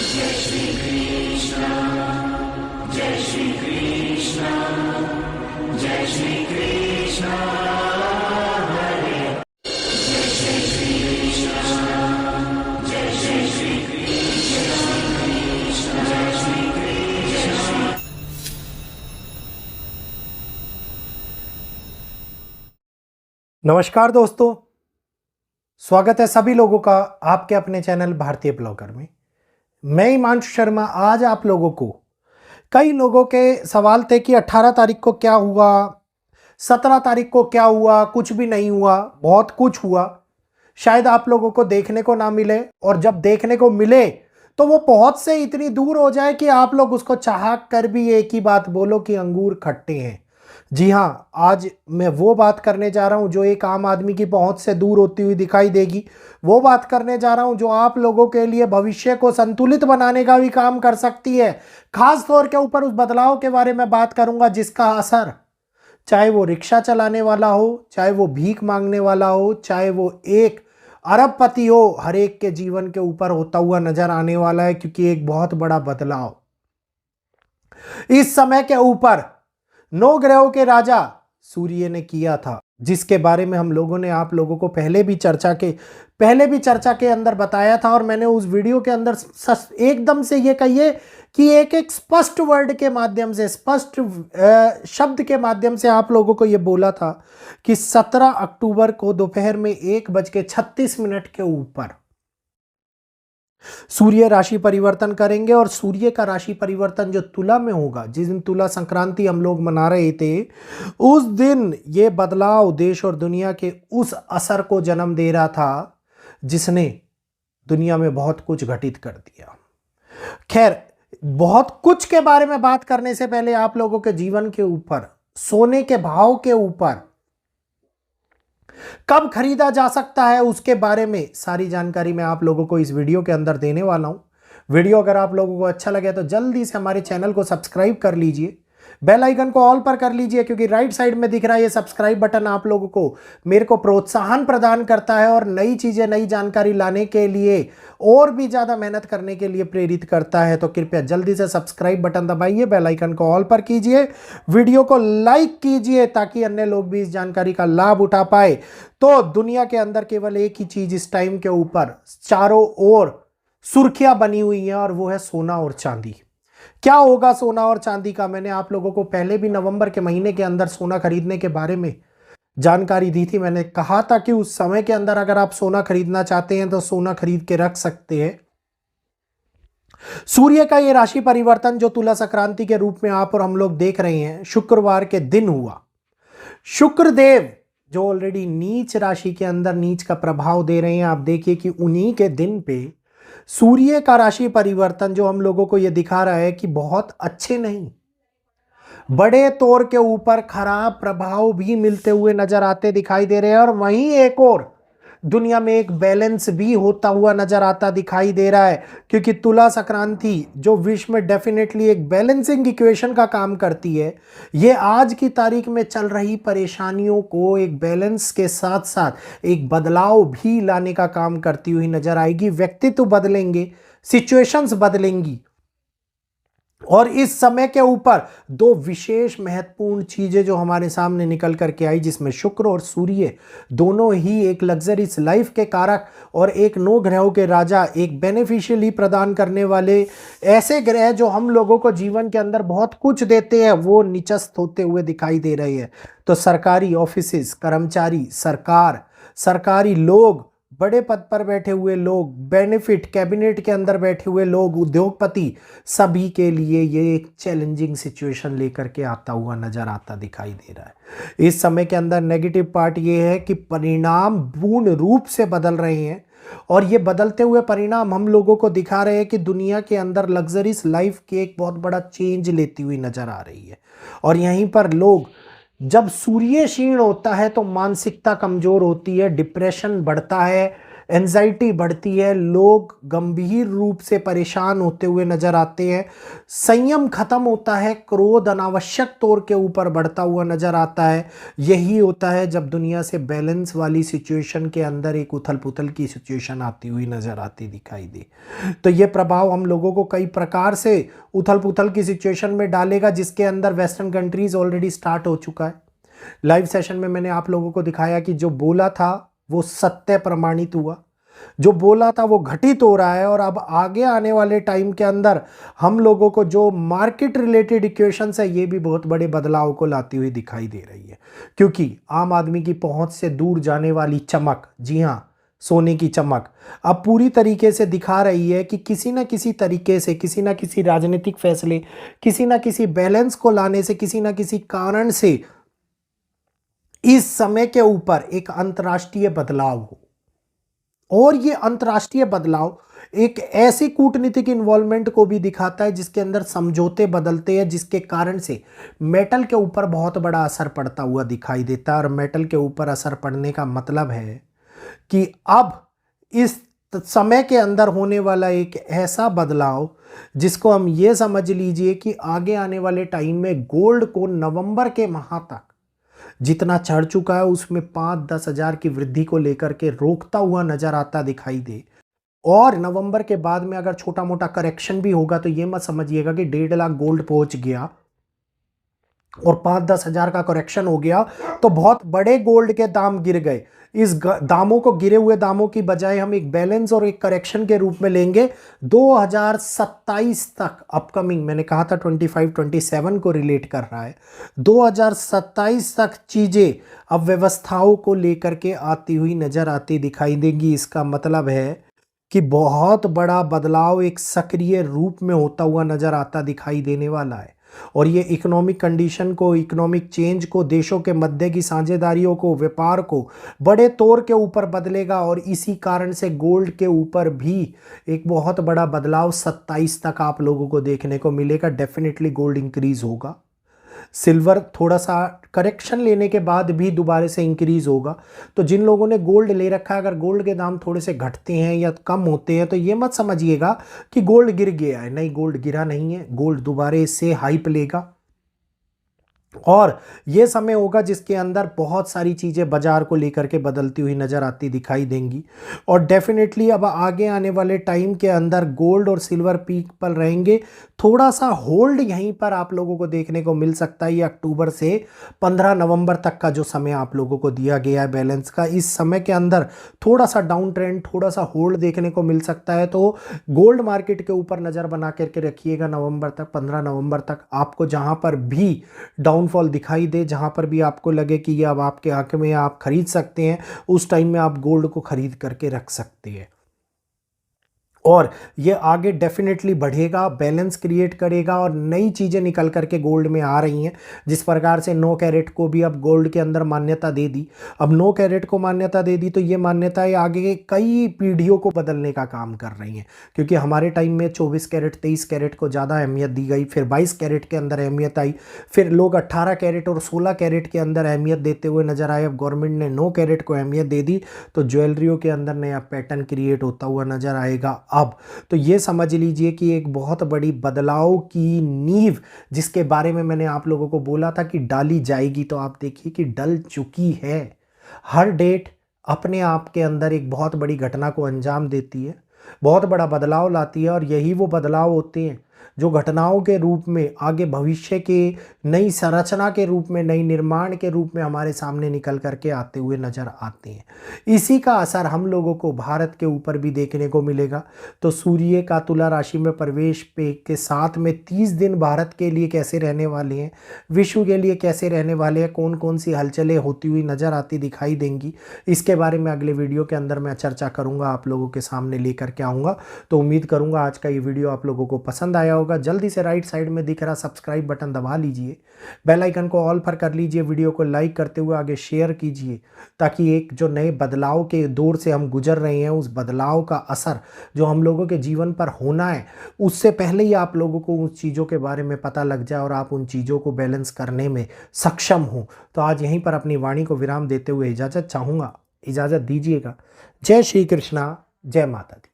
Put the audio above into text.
जय श्री कृष्ण, जय श्री कृष्ण, जय श्री कृष्ण हरे, जय श्री कृष्ण, जय श्री कृष्ण, जय श्री कृष्ण। नमस्कार दोस्तों, स्वागत है सभी लोगों का आपके अपने चैनल भारतीय ब्लॉगर में। मैं हिमांशु शर्मा। आज आप लोगों को कई लोगों के सवाल थे कि 18 तारीख को क्या हुआ, 17 तारीख को क्या हुआ। कुछ भी नहीं हुआ, बहुत कुछ हुआ। शायद आप लोगों को देखने को ना मिले, और जब देखने को मिले तो वो पहुंच से इतनी दूर हो जाए कि आप लोग उसको चाह कर भी एक ही बात बोलो कि अंगूर खट्टे हैं। जी हाँ, आज मैं वो बात करने जा रहा हूं जो एक आम आदमी की पहुंच से दूर होती हुई दिखाई देगी। वो बात करने जा रहा हूं जो आप लोगों के लिए भविष्य को संतुलित बनाने का भी काम कर सकती है। खास तौर के ऊपर उस बदलाव के बारे में बात करूंगा जिसका असर, चाहे वो रिक्शा चलाने वाला हो, चाहे वो भीख मांगने वाला हो, चाहे वो एक अरबपति हो, हर एक के जीवन के ऊपर होता हुआ नजर आने वाला है। क्योंकि एक बहुत बड़ा बदलाव इस समय के ऊपर 9 ग्रहों के राजा सूर्य ने किया था, जिसके बारे में हम लोगों ने आप लोगों को पहले भी चर्चा के अंदर बताया था। और मैंने उस वीडियो के अंदर एकदम से ये कहिए कि एक एक स्पष्ट वर्ड के माध्यम से, स्पष्ट शब्द के माध्यम से आप लोगों को ये बोला था कि 17 अक्टूबर को दोपहर में 1:36 के ऊपर सूर्य राशि परिवर्तन करेंगे। और सूर्य का राशि परिवर्तन जो तुला में होगा, जिस दिन तुला संक्रांति हम लोग मना रहे थे, उस दिन ये बदलाव देश और दुनिया के उस असर को जन्म दे रहा था जिसने दुनिया में बहुत कुछ घटित कर दिया। खैर, बहुत कुछ के बारे में बात करने से पहले आप लोगों के जीवन के ऊपर, सोने के भाव के ऊपर, कब खरीदा जा सकता है, उसके बारे में सारी जानकारी मैं आप लोगों को इस वीडियो के अंदर देने वाला हूं। वीडियो अगर आप लोगों को अच्छा लगे तो जल्दी से हमारे चैनल को सब्सक्राइब कर लीजिए, बेल आइकन को ऑल पर कर लीजिए, क्योंकि राइट साइड में दिख रहा है ये सब्सक्राइब बटन आप लोगों को मेरे को प्रोत्साहन प्रदान करता है और नई चीजें, नई जानकारी लाने के लिए और भी ज्यादा मेहनत करने के लिए प्रेरित करता है। तो कृपया जल्दी से सब्सक्राइब बटन दबाइए, बेल आइकन को ऑल पर कीजिए, वीडियो को लाइक कीजिए ताकि अन्य लोग भी इस जानकारी का लाभ उठा पाए। तो दुनिया के अंदर केवल एक ही चीज इस टाइम के ऊपर चारों ओर सुर्खियां बनी हुई हैं, और वो है सोना और चांदी। क्या होगा सोना और चांदी का? मैंने आप लोगों को पहले भी नवंबर के महीने के अंदर सोना खरीदने के बारे में जानकारी दी थी। मैंने कहा था कि उस समय के अंदर अगर आप सोना खरीदना चाहते हैं तो सोना खरीद के रख सकते हैं। सूर्य का ये राशि परिवर्तन जो तुला संक्रांति के रूप में आप और हम लोग देख रहे हैं, शुक्रवार के दिन हुआ। शुक्रदेव जो ऑलरेडी नीच राशि के अंदर नीच का प्रभाव दे रहे हैं, आप देखिए कि उन्हीं के दिन पे सूर्य का राशि परिवर्तन जो हम लोगों को यह दिखा रहा है कि बहुत अच्छे नहीं, बड़े तौर के ऊपर खराब प्रभाव भी मिलते हुए नजर आते दिखाई दे रहे हैं। और वहीं एक और दुनिया में एक बैलेंस भी होता हुआ नजर आता दिखाई दे रहा है, क्योंकि तुला संक्रांति जो विश्व में डेफिनेटली एक बैलेंसिंग इक्वेशन का काम करती है, ये आज की तारीख में चल रही परेशानियों को एक बैलेंस के साथ साथ एक बदलाव भी लाने का काम करती हुई नजर आएगी। व्यक्तित्व बदलेंगे, सिचुएशंस बदलेंगी। और इस समय के ऊपर दो विशेष महत्वपूर्ण चीजें जो हमारे सामने निकल करके आई, जिसमें शुक्र और सूर्य दोनों ही एक लग्जरीज लाइफ के कारक और एक 9 ग्रहों के राजा, एक बेनिफिशियली प्रदान करने वाले ऐसे ग्रह जो हम लोगों को जीवन के अंदर बहुत कुछ देते हैं, वो निचस्त होते हुए दिखाई दे रहे हैं। तो सरकारी ऑफिसेस, कर्मचारी, सरकार, सरकारी लोग, बड़े पद पर बैठे हुए लोग, बेनिफिट कैबिनेट के अंदर बैठे हुए लोग, उद्योगपति, सभी के लिए ये एक चैलेंजिंग सिचुएशन लेकर के आता हुआ नजर आता दिखाई दे रहा है। इस समय के अंदर नेगेटिव पार्ट ये है कि परिणाम पूर्ण रूप से बदल रहे हैं, और ये बदलते हुए परिणाम हम लोगों को दिखा रहे हैं कि दुनिया के अंदर लग्जरीज लाइफ की एक बहुत बड़ा चेंज लेती हुई नजर आ रही है। और यहीं पर लोग, जब सूर्य क्षीण होता है तो मानसिकता कमजोर होती है, डिप्रेशन बढ़ता है, एंजाइटी बढ़ती है, लोग गंभीर रूप से परेशान होते हुए नजर आते हैं, संयम खत्म होता है, क्रोध अनावश्यक तौर के ऊपर बढ़ता हुआ नजर आता है। यही होता है जब दुनिया से बैलेंस वाली सिचुएशन के अंदर एक उथल पुथल की सिचुएशन आती हुई नजर आती दिखाई दे। तो ये प्रभाव हम लोगों को कई प्रकार से उथल पुथल की सिचुएशन में डालेगा, जिसके अंदर वेस्टर्न कंट्रीज ऑलरेडी स्टार्ट हो चुका है। लाइव सेशन में मैंने आप लोगों को दिखाया कि जो बोला था वो सत्य प्रमाणित हुआ, जो बोला था वो घटित हो रहा है। और अब आगे आने वाले टाइम के अंदर हम लोगों को जो मार्केट रिलेटेड इक्वेशंस है ये भी बहुत बड़े बदलाव को लाती हुई दिखाई दे रही है, क्योंकि आम आदमी की पहुंच से दूर जाने वाली चमक, जी हाँ सोने की चमक, अब पूरी तरीके से दिखा रही है कि किसी ना किसी तरीके से, किसी ना किसी राजनीतिक फैसले, किसी ना किसी बैलेंस को लाने से, किसी ना किसी कारण से इस समय के ऊपर एक अंतर्राष्ट्रीय बदलाव हो। और ये अंतर्राष्ट्रीय बदलाव एक ऐसी कूटनीतिक इन्वॉल्वमेंट को भी दिखाता है जिसके अंदर समझौते बदलते हैं, जिसके कारण से मेटल के ऊपर बहुत बड़ा असर पड़ता हुआ दिखाई देता है। और मेटल के ऊपर असर पड़ने का मतलब है कि अब इस समय के अंदर होने वाला एक ऐसा बदलाव जिसको हम ये समझ लीजिए कि आगे आने वाले टाइम में गोल्ड को नवंबर के माह तक जितना चढ़ चुका है उसमें 5-10 हज़ार की वृद्धि को लेकर के रोकता हुआ नजर आता दिखाई दे। और नवंबर के बाद में अगर छोटा मोटा करेक्शन भी होगा तो ये मत समझिएगा कि 1.5 लाख गोल्ड पहुंच गया और 5-10 हज़ार का करेक्शन हो गया तो बहुत बड़े गोल्ड के दाम गिर गए। इस दामों को, गिरे हुए दामों की बजाय हम एक बैलेंस और एक करेक्शन के रूप में लेंगे 2027 तक। अपकमिंग, मैंने कहा था 25-27 को रिलेट कर रहा है, 2027 तक चीजें अब व्यवस्थाओं को लेकर के आती हुई नजर आती दिखाई देंगी। इसका मतलब है कि बहुत बड़ा बदलाव एक सक्रिय रूप में होता हुआ नजर आता दिखाई देने वाला है। और ये इकोनॉमिक कंडीशन को, इकोनॉमिक चेंज को, देशों के मध्य की साझेदारियों को, व्यापार को बड़े तौर के ऊपर बदलेगा। और इसी कारण से गोल्ड के ऊपर भी एक बहुत बड़ा बदलाव 27 तक आप लोगों को देखने को मिलेगा। डेफिनेटली गोल्ड इंक्रीज होगा, सिल्वर थोड़ा सा करेक्शन लेने के बाद भी दोबारा से इंक्रीज होगा। तो जिन लोगों ने गोल्ड ले रखा है, अगर गोल्ड के दाम थोड़े से घटते हैं या कम होते हैं तो ये मत समझिएगा कि गोल्ड गिर गया है। नहीं, गोल्ड गिरा नहीं है, गोल्ड दोबारा से हाइप लेगा। और ये समय होगा जिसके अंदर बहुत सारी चीज़ें बाजार को लेकर के बदलती हुई नज़र आती दिखाई देंगी। और डेफिनेटली अब आगे आने वाले टाइम के अंदर गोल्ड और सिल्वर पीक पर रहेंगे। थोड़ा सा होल्ड यहीं पर आप लोगों को देखने को मिल सकता है। ये अक्टूबर से 15 नवंबर तक का जो समय आप लोगों को दिया गया है बैलेंस का, इस समय के अंदर थोड़ा सा डाउन ट्रेंड, थोड़ा सा होल्ड देखने को मिल सकता है। तो गोल्ड मार्केट के ऊपर नज़र बना करके रखिएगा नवंबर तक, 15 नवंबर तक। आपको जहां पर भी डाउनफॉल दिखाई दे, जहां पर भी आपको लगे कि ये अब आपके हक में, आप खरीद सकते हैं, उस टाइम में आप गोल्ड को खरीद करके रख सकते हैं। और ये आगे डेफिनेटली बढ़ेगा, बैलेंस क्रिएट करेगा और नई चीज़ें निकल करके गोल्ड में आ रही हैं। जिस प्रकार से 9 कैरेट को भी अब गोल्ड के अंदर मान्यता दे दी, अब 9 कैरेट को मान्यता दे दी तो ये मान्यताएं आगे कई पीढ़ियों को बदलने का काम कर रही हैं। क्योंकि हमारे टाइम में 24 कैरेट 23 कैरेट को ज़्यादा अहमियत दी गई, फिर 22 कैरेट के अंदर अहमियत आई, फिर लोग 18 कैरेट और 16 कैरेट के अंदर अहमियत देते हुए नजर आए। अब गवर्नमेंट ने 9 कैरेट को अहमियत दे दी तो ज्वेलरियों के अंदर नया पैटर्न क्रिएट होता हुआ नजर आएगा। अब तो ये समझ लीजिए कि एक बहुत बड़ी बदलाव की नींव जिसके बारे में मैंने आप लोगों को बोला था कि डाली जाएगी, तो आप देखिए कि डल चुकी है। हर डेट अपने आप के अंदर एक बहुत बड़ी घटना को अंजाम देती है, बहुत बड़ा बदलाव लाती है। और यही वो बदलाव होते हैं जो घटनाओं के रूप में आगे भविष्य के नई संरचना के रूप में, नई निर्माण के रूप में हमारे सामने निकल करके आते हुए नजर आते हैं। इसी का असर हम लोगों को भारत के ऊपर भी देखने को मिलेगा। तो सूर्य का तुला राशि में प्रवेश पे के साथ में 30 दिन भारत के लिए कैसे रहने वाले हैं, विश्व के लिए कैसे रहने वाले हैं, कौन कौन सी हलचलें होती हुई नजर आती दिखाई देंगी, इसके बारे में अगले वीडियो के अंदर मैं चर्चा करूंगा, आप लोगों के सामने लेकर के आऊँगा। तो उम्मीद करूँगा आज का ये वीडियो आप लोगों को पसंद आया होगा। जल्दी से राइट साइड में दिख रहा सब्सक्राइब बटन दबा लीजिए, बेल आइकन को ऑल पर कर लीजिए, वीडियो को लाइक करते हुए आगे शेयर कीजिए, ताकि एक जो नए बदलाव के दौर से हम गुजर रहे हैं उस बदलाव का असर जो हम लोगों के जीवन पर होना है उससे पहले ही आप लोगों को उन चीज़ों के बारे में पता लग जाए और आप उन चीज़ों को बैलेंस करने में सक्षम हो। तो आज यहीं पर अपनी वाणी को विराम देते हुए इजाज़त चाहूँगा। इजाज़त दीजिएगा। जय श्री कृष्णा, जय माता दी।